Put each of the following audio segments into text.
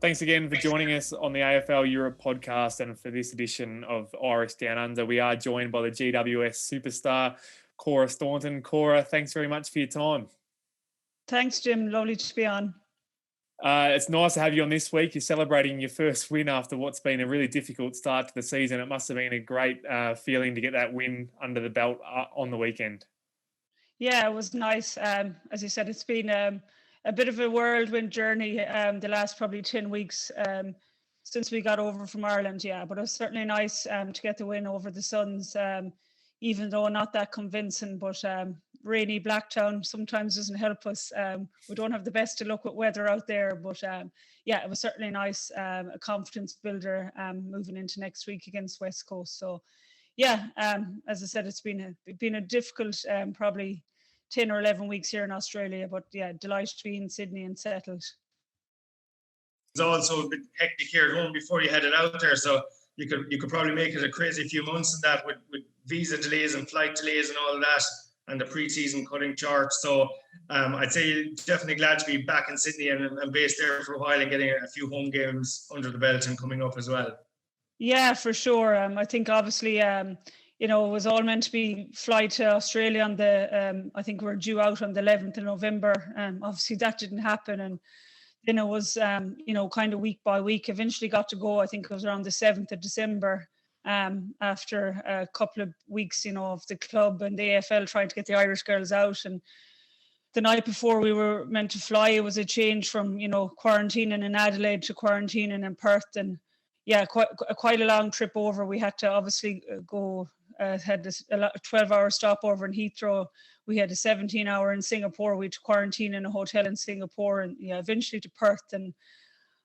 Thanks again for joining us on the AFL Europe podcast and for this edition of Irish Down Under. We are joined by the GWS superstar, Cora Staunton. Cora, thanks very much for your time. Thanks, Jim. Lovely to be on. It's nice to have you on this week. You're celebrating your first win after what's been a really difficult start to the season. It must have been a great feeling to get that win under the belt on the weekend. Yeah, it was nice. As you said, it's been a bit of a whirlwind journey the last probably 10 weeks since we got over from Ireland. Yeah, but it was certainly nice to get the win over the Suns, even though not that convincing. But rainy Blacktown sometimes doesn't help us. We don't have the best of luck with weather out there, but yeah, it was certainly nice, a confidence builder moving into next week against West Coast. So yeah, as I said, it's been a difficult probably 10 or 11 weeks here in Australia, but yeah, delighted to be in Sydney and settled. It's also a bit hectic here at home before you headed out there, so you could probably make it a crazy few months in that with visa delays and flight delays and all of that, and the pre-season cutting short. So I'd say you're definitely glad to be back in Sydney and based there for a while and getting a few home games under the belt and coming up as well. Yeah, for sure. I think obviously, it was all meant to be fly to Australia on the, I think we're due out on the 11th of November. Obviously that didn't happen. And then it was, kind of week by week, eventually got to go. I think it was around the 7th of December after a couple of weeks, of the club and the AFL trying to get the Irish girls out. And the night before we were meant to fly, it was a change from, quarantining in Adelaide to quarantining in Perth. And yeah, quite a long trip over. We had to obviously go, had a 12-hour stopover in Heathrow. We had a 17-hour in Singapore. We had to quarantine in a hotel in Singapore, and yeah, eventually to Perth. And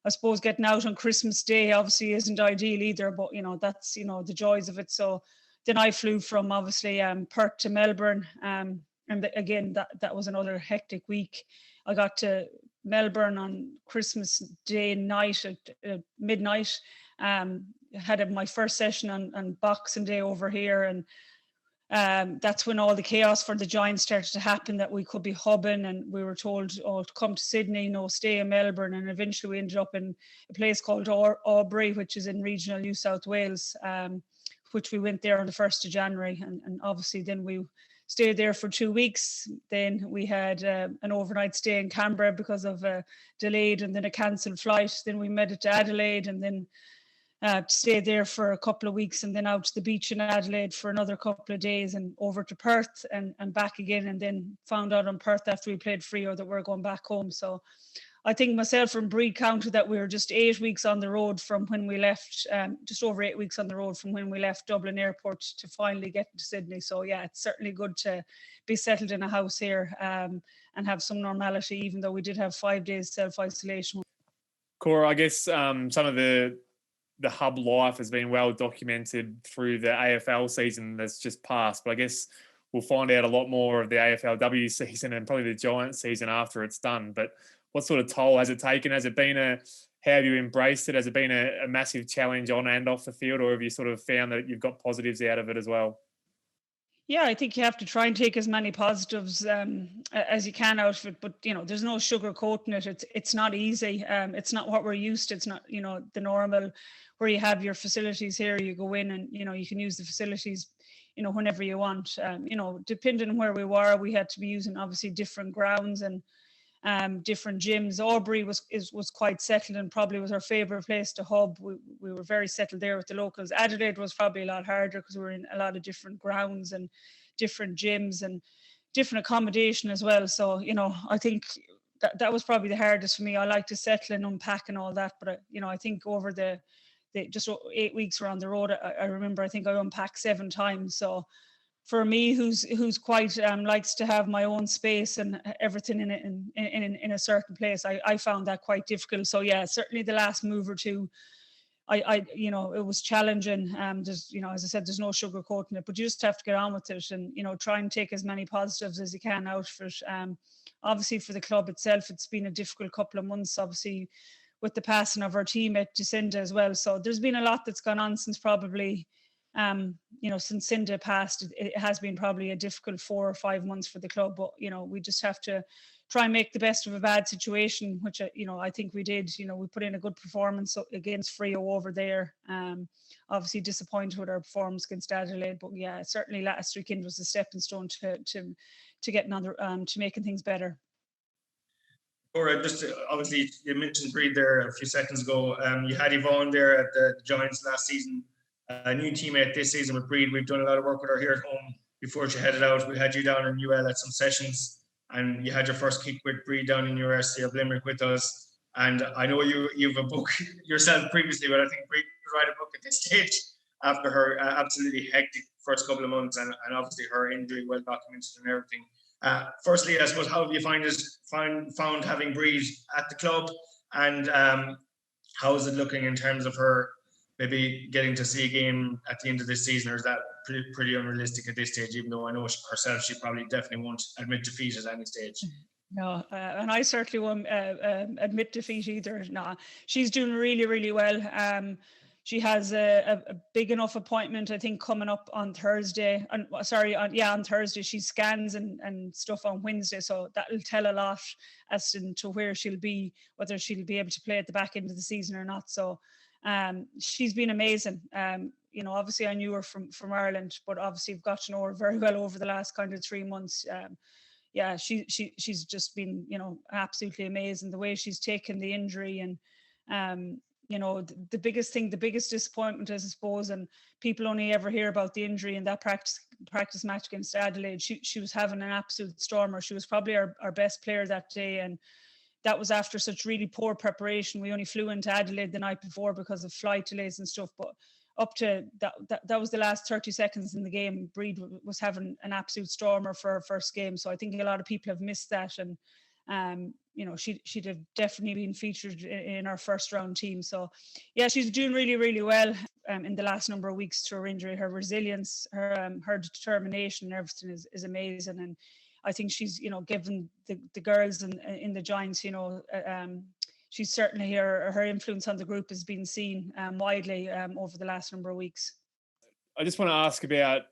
I suppose getting out on Christmas Day obviously isn't ideal either, but that's the joys of it. So then I flew from obviously Perth to Melbourne, and again that was another hectic week. I got to Melbourne on Christmas Day night at midnight. Had my first session on Boxing Day over here, and that's when all the chaos for the Giants started to happen, that we could be hubbing, and we were told, to come to Sydney, stay in Melbourne, and eventually we ended up in a place called Aubrey, which is in regional New South Wales, which we went there on the 1st of January, and obviously then we stayed there for 2 weeks. Then we had an overnight stay in Canberra because of a delayed and then a cancelled flight. Then we made it to Adelaide, and then stayed there for a couple of weeks, and then out to the beach in Adelaide for another couple of days, and over to Perth and back again, and then found out in Perth after we played Freo that we're going back home. So I think myself and Bree counted that we were just 8 weeks on the road from when we left, just over 8 weeks on the road from when we left Dublin Airport to finally get to Sydney. So yeah, it's certainly good to be settled in a house here and have some normality, even though we did have 5 days self-isolation. Cora, I guess some of the hub life has been well documented through the AFL season that's just passed, but I guess we'll find out a lot more of the AFLW season and probably the Giants season after it's done. But what sort of toll has it taken? Has it been how have you embraced it? Has it been a massive challenge on and off the field, or have you sort of found that you've got positives out of it as well? Yeah, I think you have to try and take as many positives as you can out of it, but there's no sugarcoating it. It's not easy. It's not what we're used to. It's not the normal where you have your facilities here. You go in and you can use the facilities whenever you want. Depending on where we were, we had to be using obviously different grounds and different gyms. Aubrey was quite settled and probably was our favourite place to hub. We were very settled there with the locals. Adelaide was probably a lot harder because we were in a lot of different grounds and different gyms and different accommodation as well. So I think that was probably the hardest for me. I like to settle and unpack and all that, but I think over the just 8 weeks we're on the road, I remember I think I unpacked 7 times. So for me, who's quite likes to have my own space and everything in it in a certain place, I found that quite difficult. So yeah, certainly the last move or two, I it was challenging. There's as I said, there's no sugarcoating it, but you just have to get on with it and try and take as many positives as you can out of it. Obviously for the club itself, it's been a difficult couple of months, obviously with the passing of our teammate Jacinda as well. So there's been a lot that's gone on since probably since Cinda passed. It has been probably a difficult 4 or 5 months for the club, but we just have to try and make the best of a bad situation, which, I think we did. We put in a good performance against Frio over there. Obviously disappointed with our performance against Adelaide, but yeah, certainly last weekend was a stepping stone to get another, to making things better. Cora, just obviously you mentioned Breed there a few seconds ago. You had Yvonne there at the Giants last season, a new teammate this season with Breed. We've done a lot of work with her here at home before she headed out. We had you down in UL at some sessions, and you had your first kick with Breed down in University of Limerick with us. And I know you've a book yourself previously, but I think Breed could write a book at this stage after her absolutely hectic first couple of months, and obviously her injury well documented and everything. Firstly, I suppose, how have you found having Breed at the club, and how is it looking in terms of her maybe getting to see a game at the end of this season, or is that pretty unrealistic at this stage, even though I know herself she probably definitely won't admit defeat at any stage? No, and I certainly won't admit defeat either. No, she's doing really, really well. She has a big enough appointment, I think, coming up on Thursday. On Thursday. She scans and stuff on Wednesday, so that'll tell a lot as to where she'll be, whether she'll be able to play at the back end of the season or not. So she's been amazing. Obviously I knew her from Ireland, but obviously I've got to know her very well over the last kind of 3 months. She's just been, absolutely amazing. The way she's taken the injury, and the biggest disappointment, I suppose, and people only ever hear about the injury in that practice match against Adelaide. She was having an absolute stormer. She was probably our best player that day, and that was after such really poor preparation. We only flew into Adelaide the night before because of flight delays and stuff, but up to that was the last 30 seconds in the game. Breed was having an absolute stormer for her first game, so I think a lot of people have missed that, and she'd have definitely been featured in our first round team. So yeah, she's doing really, really well in the last number of weeks through her injury. Her resilience, her determination and everything is amazing, and I think she's given the girls in the Giants, she's certainly her influence on the group has been seen widely over the last number of weeks. I just want to ask about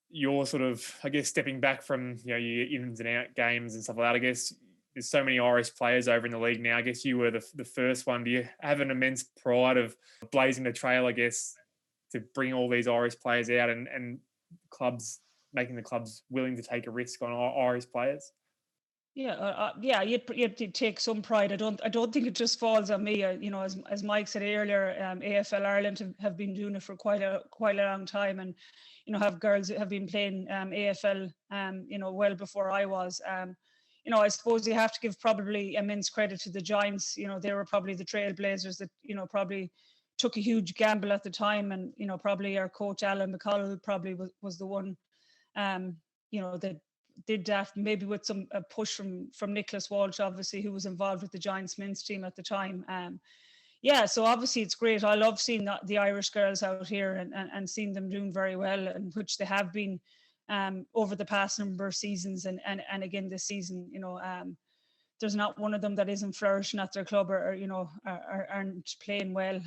your sort of, I guess, stepping back from your ins and out games and stuff like that. I guess there's so many Irish players over in the league now. I guess you were the first one. Do you have an immense pride of blazing the trail, I guess, to bring all these Irish players out and clubs, making the clubs willing to take a risk on Irish players? You'd take some pride. I don't think it just falls on me. As Mike said earlier, AFL Ireland have been doing it for quite a long time, and have girls that have been playing AFL well before I was. I suppose you have to give probably immense credit to the Giants. They were probably the trailblazers that probably took a huge gamble at the time, and probably our coach Alan McConnell probably was the one that did that, maybe with some push from Nicholas Walsh, obviously, who was involved with the Giants men's team at the time. So obviously it's great. I love seeing the Irish girls out here and seeing them doing very well, and which they have been over the past number of seasons, and again this season. There's not one of them that isn't flourishing at their club or aren't playing well.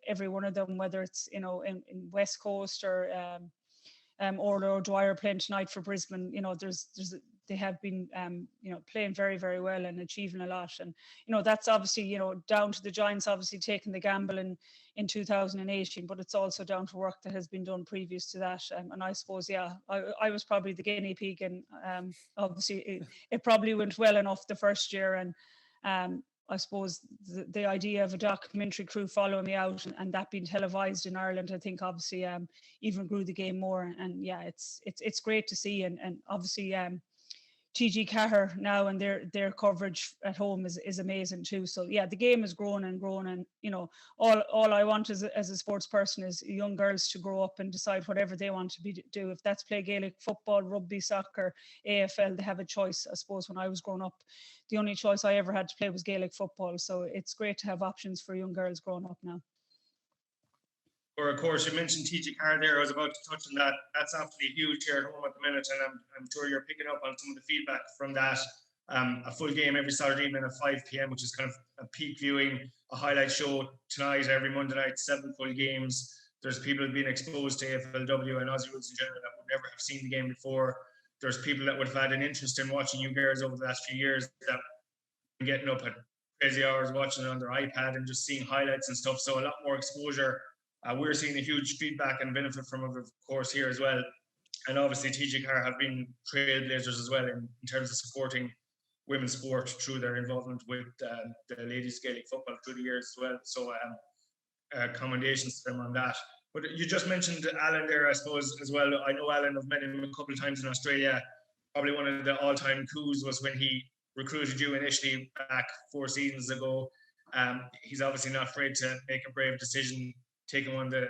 Every one of them, whether it's in West Coast or Orla O'Dwyer playing tonight for Brisbane, they have been playing very, very well and achieving a lot, and that's obviously down to the Giants obviously taking the gamble in 2018, but it's also down to work that has been done previous to that, and I suppose I was probably the guinea pig, and obviously it probably went well enough the first year, and I suppose the idea of a documentary crew following me out and that being televised in Ireland, I think obviously even grew the game more. And it's great to see, and obviously TG Cahir now and their coverage at home is amazing too. So the game has grown and grown, and all I want as a sports person is young girls to grow up and decide whatever they want to do. If that's play Gaelic football, rugby, soccer, AFL, they have a choice. I suppose when I was growing up, the only choice I ever had to play was Gaelic football. So it's great to have options for young girls growing up now. Or of course, you mentioned TG Cahir there. I was about to touch on that. That's absolutely huge here at home at the minute, and I'm sure you're picking up on some of the feedback from that. A full game every Saturday evening at 5 p.m, which is kind of a peak viewing, a highlight show tonight, every Monday night, 7 full games. There's people being exposed to AFLW and Aussie rules in general that would never have seen the game before. There's people that would have had an interest in watching you girls over the last few years that getting up at crazy hours, watching it on their iPad and just seeing highlights and stuff. So a lot more exposure. We're seeing a huge feedback and benefit from it, of course, here as well. And obviously TG4 have been trailblazers as well in terms of supporting women's sport through their involvement with the ladies Gaelic football through the years as well. So commendations to them on that. But you just mentioned Alan there, I suppose, as well. I know Alan, I've met him a couple of times in Australia. Probably one of the all-time coups was when he recruited you initially back 4 seasons ago. He's obviously not afraid to make a brave decision, taking one of the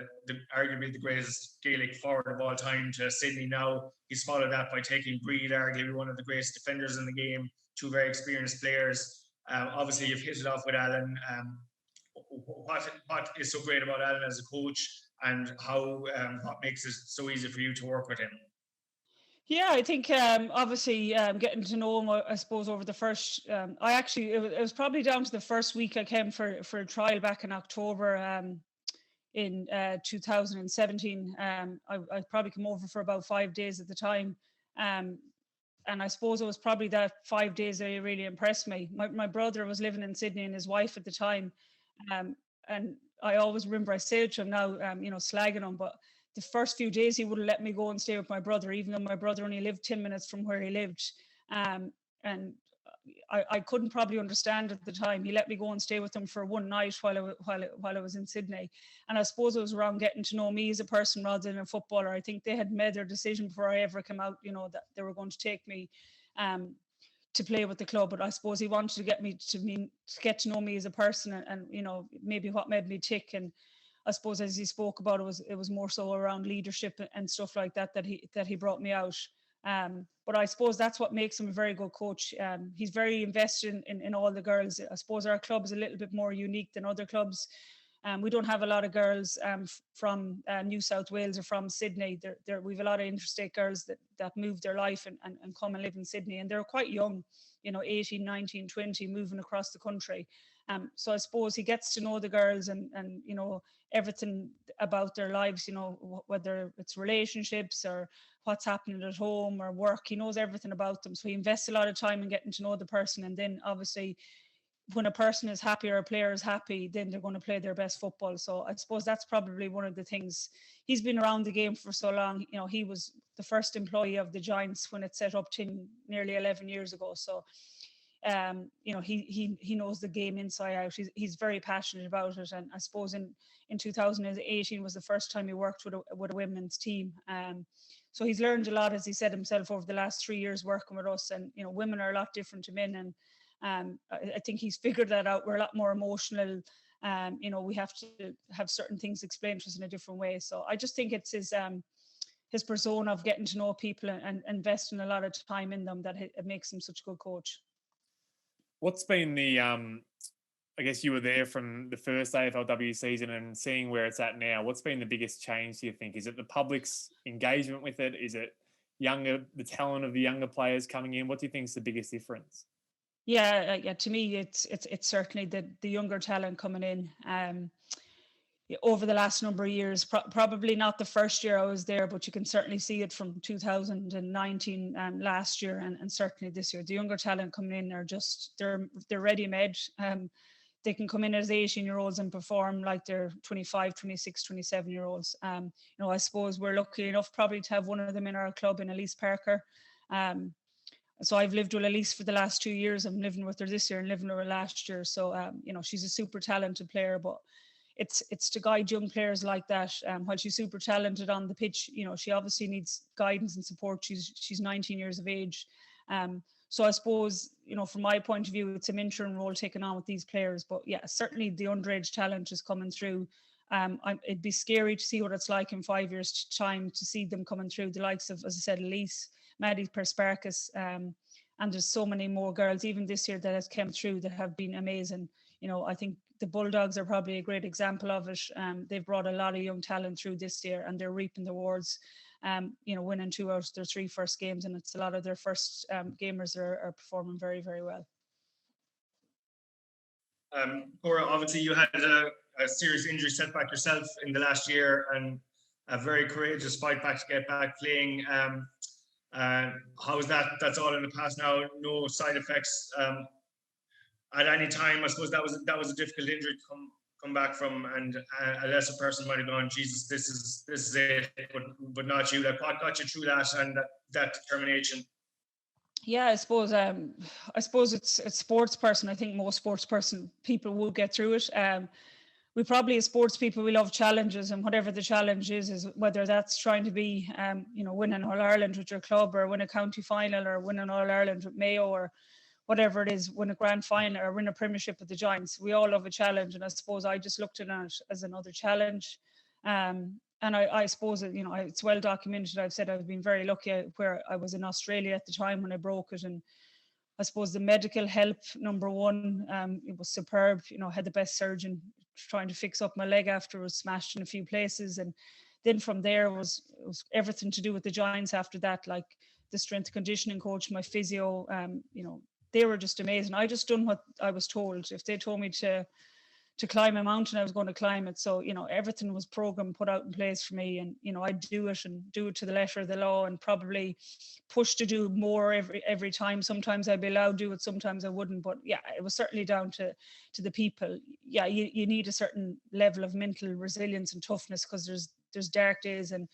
arguably the greatest Gaelic forward of all time to Sydney now. He's followed that by taking Breed, arguably one of the greatest defenders in the game, 2 very experienced players. Obviously, you've hit it off with Alan. What is so great about Alan as a coach, and how what makes it so easy for you to work with him? Yeah, I think obviously getting to know him, I suppose, over the first, it was probably down to the first week I came for a trial back in October in 2017. I probably come over for about 5 days at the time. And I suppose it was probably that 5 days that really impressed me. My brother was living in Sydney and his wife at the time. And I always remember I said to him now, slagging him, but the first few days he wouldn't let me go and stay with my brother, even though my brother only lived 10 minutes from where he lived. And I couldn't probably understand at the time. He let me go and stay with him for one night while I was in Sydney. And I suppose it was around getting to know me as a person rather than a footballer. I think they had made their decision before I ever came out, that they were going to take me to play with the club. But I suppose he wanted to get to know me as a person and maybe what made me tick. And I suppose as he spoke about it was more so around leadership and stuff like that he brought me out. But I suppose that's what makes him a very good coach. He's very invested in all the girls. I suppose our club is a little bit more unique than other clubs. We don't have a lot of girls from New South Wales or from Sydney. We have a lot of interstate girls that move their life and come and live in Sydney. And they're quite young, 18, 19, 20, moving across the country. So I suppose he gets to know the girls and everything about their lives, whether it's relationships or what's happening at home or work. He knows everything about them. So he invests a lot of time in getting to know the person. And then obviously when a person is happy or a player is happy, then they're going to play their best football. So I suppose that's probably one of the things. He's been around the game for so long. He was the first employee of the Giants when it set up nearly 11 years ago. So he knows the game inside out. He's very passionate about it. And I suppose in 2018 was the first time he worked with a women's team. So he's learned a lot, as he said himself, over the last 3 years working with us. And women are a lot different to men, and I think he's figured that out. We're a lot more emotional. We have to have certain things explained to us in a different way. So I just think it's his persona of getting to know people and investing a lot of time in them that it makes him such a good coach. What's been the, I guess you were there from the first AFLW season and seeing where it's at now. What's been the biggest change, do you think? Is it the public's engagement with it? Is it the talent of the younger players coming in? What do you think is the biggest difference? Yeah. To me, it's certainly the younger talent coming in. Over the last number of years, probably not the first year I was there, but you can certainly see it from 2019 last year and certainly this year. The younger talent coming in are just they're ready-made. They can come in as 18-year-olds and perform like they're 25, 26, 27-year-olds. I suppose we're lucky enough probably to have one of them in our club, in Alyce Parker. So I've lived with Alyce for the last 2 years. I'm living with her this year and living with her last year. So, she's a super talented player, but it's to guide young players like that. While she's super talented on the pitch, she obviously needs guidance and support. She's 19 years of age. So I suppose, from my point of view, it's a mentoring role taken on with these players. But yeah, certainly the underage talent is coming through. It'd be scary to see what it's like in 5 years' time to see them coming through, the likes of, as I said, Alyce, Maddie Persparkas, and there's so many more girls even this year that has come through that have been amazing. I think the Bulldogs are probably a great example of it. They've brought a lot of young talent through this year and they're reaping the rewards, winning 2 out of their 3 first games, and it's a lot of their first gamers are performing very, very well. Cora, obviously you had a serious injury setback yourself in the last year and a very courageous fight back to get back playing. How is that? That's all in the past now, no side effects. at any time. I suppose that was a difficult injury to come back from, and a lesser person might have gone, Jesus, this is it, but not you. Like, what got you through that and that determination? Yeah, I suppose it's sports person. I think most sports people will get through it. We probably, as sports people, we love challenges, and whatever the challenge is whether that's trying to be, win an All Ireland with your club, or win a county final, or win an All Ireland with Mayo, or whatever it is, win a grand final or win a premiership with the Giants. We all love a challenge, and I suppose I just looked at it as another challenge. And I suppose, it's well documented. I've said I've been very lucky where I was in Australia at the time when I broke it. And I suppose the medical help, number one, it was superb. Had the best surgeon trying to fix up my leg after it was smashed in a few places. And then from there it was everything to do with the Giants after that, like the strength conditioning coach, my physio, they were just amazing. I just done what I was told. If they told me to climb a mountain, I was going to climb it. So, everything was programmed, put out in place for me. And, I'd do it to the letter of the law, and probably push to do more every time. Sometimes I'd be allowed to do it, sometimes I wouldn't. But yeah, it was certainly down to the people. Yeah, you need a certain level of mental resilience and toughness, because there's dark days. And,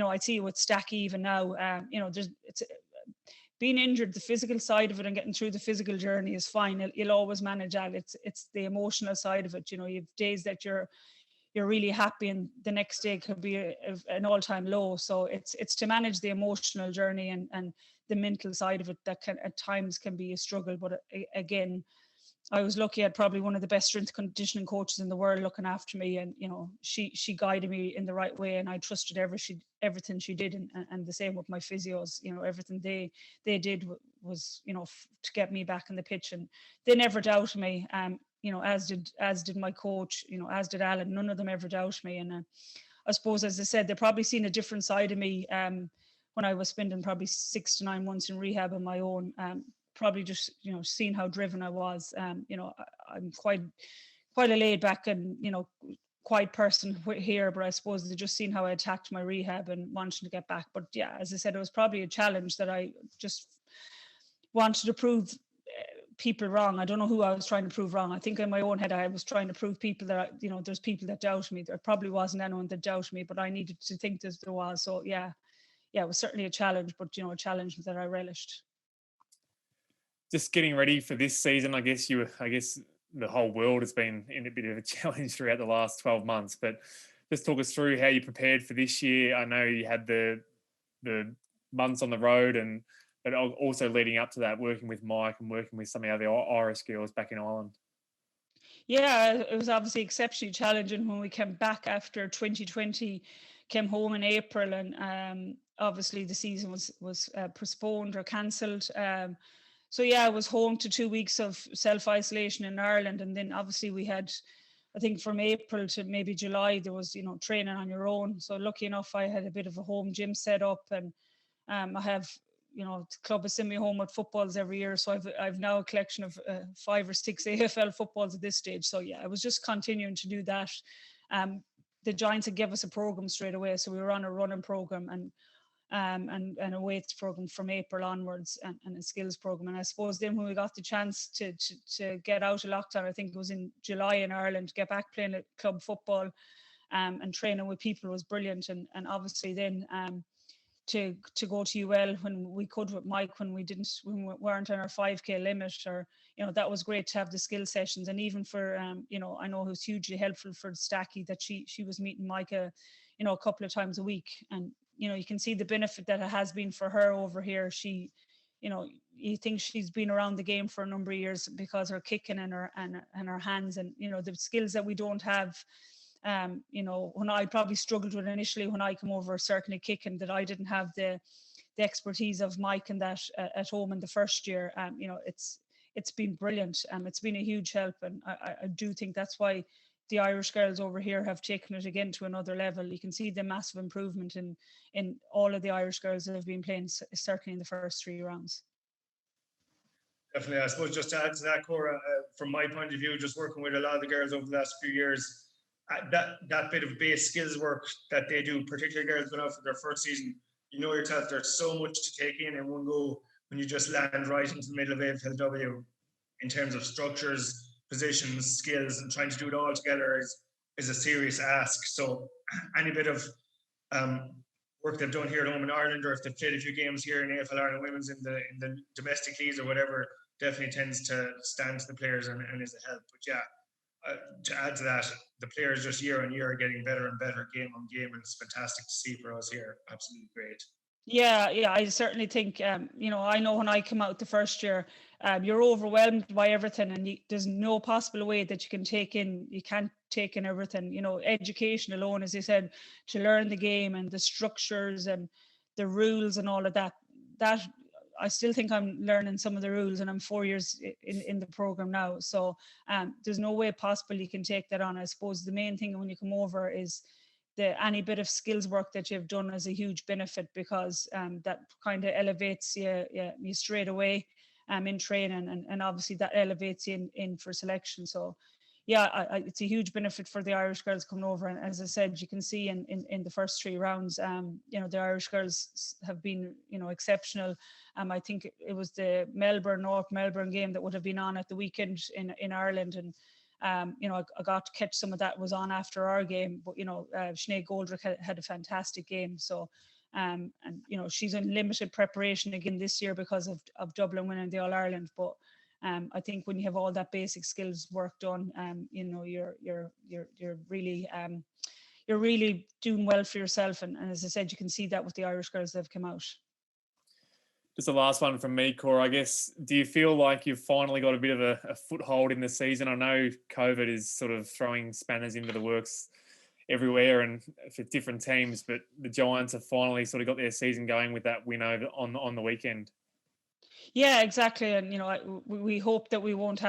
I see with Stacky even now, it's being injured, the physical side of it and getting through the physical journey is fine. You'll always manage that. It's the emotional side of it. You have days that you're really happy, and the next day could be an all-time low. So it's to manage the emotional journey and the mental side of it that at times can be a struggle. But again, I was lucky. I had probably one of the best strength conditioning coaches in the world looking after me, and she guided me in the right way, and I trusted everything she did, and the same with my physios. Everything they did was to get me back in the pitch, and they never doubted me. As did my coach, as did Alan. None of them ever doubted me, and I suppose, as I said, they probably seen a different side of me when I was spending probably 6 to 9 months in rehab on my own. Probably just seeing how driven I was. I'm quite a laid back and quiet person here, but I suppose they just seen how I attacked my rehab and wanted to get back. But yeah, as I said, it was probably a challenge that I just wanted to prove people wrong. I don't know who I was trying to prove wrong. I think in my own head I was trying to prove people that there's people that doubt me. There probably wasn't anyone that doubted me, but I needed to think that there was. So yeah, it was certainly a challenge, but a challenge that I relished. Just getting ready for this season, I guess the whole world has been in a bit of a challenge throughout the last 12 months, but just talk us through how you prepared for this year. I know you had the months on the road, but also leading up to that, working with Mike and working with some of the other Irish girls back in Ireland. Yeah, it was obviously exceptionally challenging when we came back after 2020, came home in April, and obviously the season was postponed or cancelled. So yeah, I was home to 2 weeks of self-isolation in Ireland. And then obviously we had, I think from April to maybe July, there was, training on your own. So lucky enough, I had a bit of a home gym set up, and I have, the club has sent me home with footballs every year. So I've now a collection of 5 or 6 AFL footballs at this stage. So yeah, I was just continuing to do that. The Giants had given us a program straight away. So we were on a running program, and a weights program from April onwards, and a skills program. And I suppose then when we got the chance to get out of lockdown, I think it was in July in Ireland, get back playing at club football and training with people was brilliant. And obviously then to go to UL when we could with Mike, when we weren't on our 5K limit, or that was great to have the skill sessions. And even for I know it was hugely helpful for Stacky that she was meeting Mike a couple of times a week. And you can see the benefit that it has been for her over here. She, you think she's been around the game for a number of years because her kicking and her hands, and the skills that we don't have. When I probably struggled with initially when I come over, certainly kicking, that I didn't have the expertise of Mike and that at home in the first year. It's been brilliant. It's been a huge help, and I do think that's why the Irish girls over here have taken it again to another level. You can see the massive improvement in all of the Irish girls that have been playing, certainly in the first 3 rounds. Definitely. I suppose just to add to that, Cora, from my point of view, just working with a lot of the girls over the last few years, that bit of base skills work that they do, particularly girls going out for their first season, yourself, there's so much to take in one go when you just land right into the middle of AFLW. in terms of structures, positions, skills, and trying to do it all together is a serious ask. So any bit of work they've done here at home in Ireland, or if they've played a few games here in AFL Ireland Women's in the domestic leagues or whatever, definitely tends to stand to the players and is a help. But yeah, to add to that, the players just year on year are getting better and better game on game, and it's fantastic to see for us here. Absolutely great. Yeah, I certainly think, you know, I know when I came out the first year, you're overwhelmed by everything, and there's no possible way that you can't take in everything. You know, education alone, as you said, to learn the game and the structures and the rules and all of that. That I still think I'm learning some of the rules, and I'm 4 years in the program now. So there's no way possible you can take that on. I suppose the main thing when you come over is any bit of skills work that you've done is a huge benefit, because that kind of elevates you straight away in training, and obviously that elevates you in for selection. So yeah, it's a huge benefit for the Irish girls coming over. And as I said, you can see in the first 3 rounds, you know, the Irish girls have been, you know, exceptional. I think it was the North Melbourne game that would have been on at the weekend in Ireland, and you know, I got to catch some of that was on after our game. But you know, Sinead Goldrick had a fantastic game. So and you know, she's in limited preparation again this year because of Dublin winning the All Ireland. But I think when you have all that basic skills work done, you know, you're really doing well for yourself. And as I said, you can see that with the Irish girls that have come out. Just the last one from me, Cora. I guess, do you feel like you've finally got a bit of a foothold in the season? I know COVID is sort of throwing spanners into the works everywhere and for different teams, but the Giants have finally sort of got their season going with that win over on the weekend. Yeah, exactly. And, you know, we hope that we won't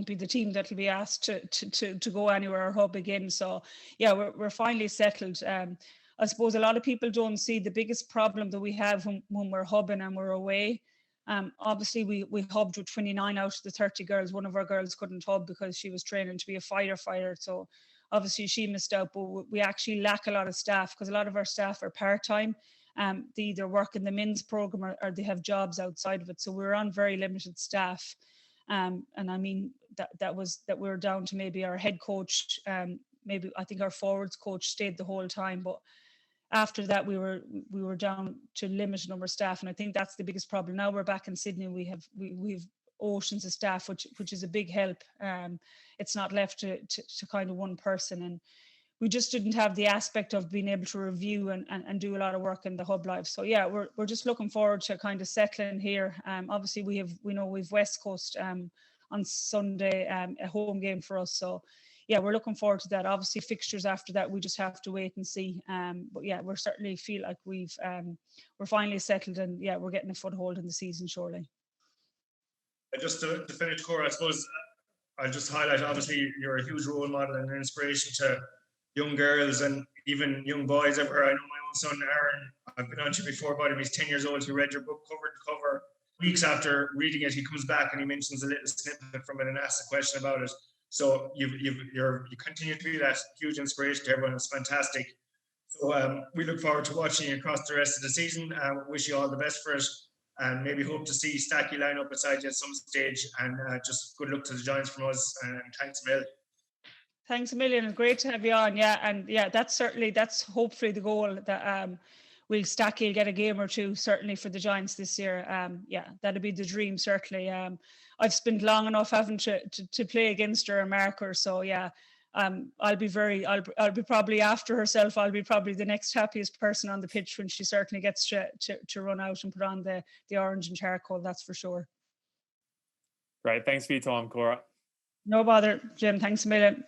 be the team that will be asked to go anywhere or hub again. So, yeah, we're finally settled. I suppose a lot of people don't see the biggest problem that we have when we're hubbing and we're away. Obviously, we hubbed with 29 out of the 30 girls. One of our girls couldn't hub because she was training to be a firefighter. So obviously she missed out, but we actually lack a lot of staff because a lot of our staff are part-time. They either work in the men's program or they have jobs outside of it. So we're on very limited staff. And I mean, that we're down to maybe our head coach, maybe I think our forwards coach stayed the whole time, but after that we were down to limited number of staff. And I think that's the biggest problem. Now we're back in Sydney, we've oceans of staff, which is a big help. It's not left to kind of one person, and we just didn't have the aspect of being able to review and do a lot of work in the hub life. So yeah, we're just looking forward to kind of settling here. Obviously we've West Coast on Sunday, a home game for us. So yeah, we're looking forward to that. Obviously fixtures after that, we just have to wait and see. But yeah, we certainly feel like we're finally settled, and yeah, we're getting a foothold in the season surely. Just to finish, Cora, I suppose I'll just highlight, obviously you're a huge role model and an inspiration to young girls and even young boys everywhere. I know my own son, Aaron, I've been on to you before about him. He's 10 years old. He read your book cover to cover. Weeks after reading it, he comes back and he mentions a little snippet from it and asks a question about it. So you continue to be that huge inspiration to everyone. It's fantastic. So we look forward to watching you across the rest of the season. Wish you all the best for it, and maybe hope to see Stacky line up beside you at some stage. And just good luck to the Giants from us, and thanks a million. Thanks a million, and great to have you on. Yeah, and yeah, that's hopefully the goal, that we'll Stacky get a game or two certainly for the Giants this year. Yeah, that'd be the dream certainly. I've spent long enough having to play against her and mark her, so yeah. I'll be probably after herself. I'll be probably the next happiest person on the pitch when she certainly gets to run out and put on the orange and charcoal. That's for sure. Great. Thanks for your time, Cora. No bother, Jim. Thanks a million.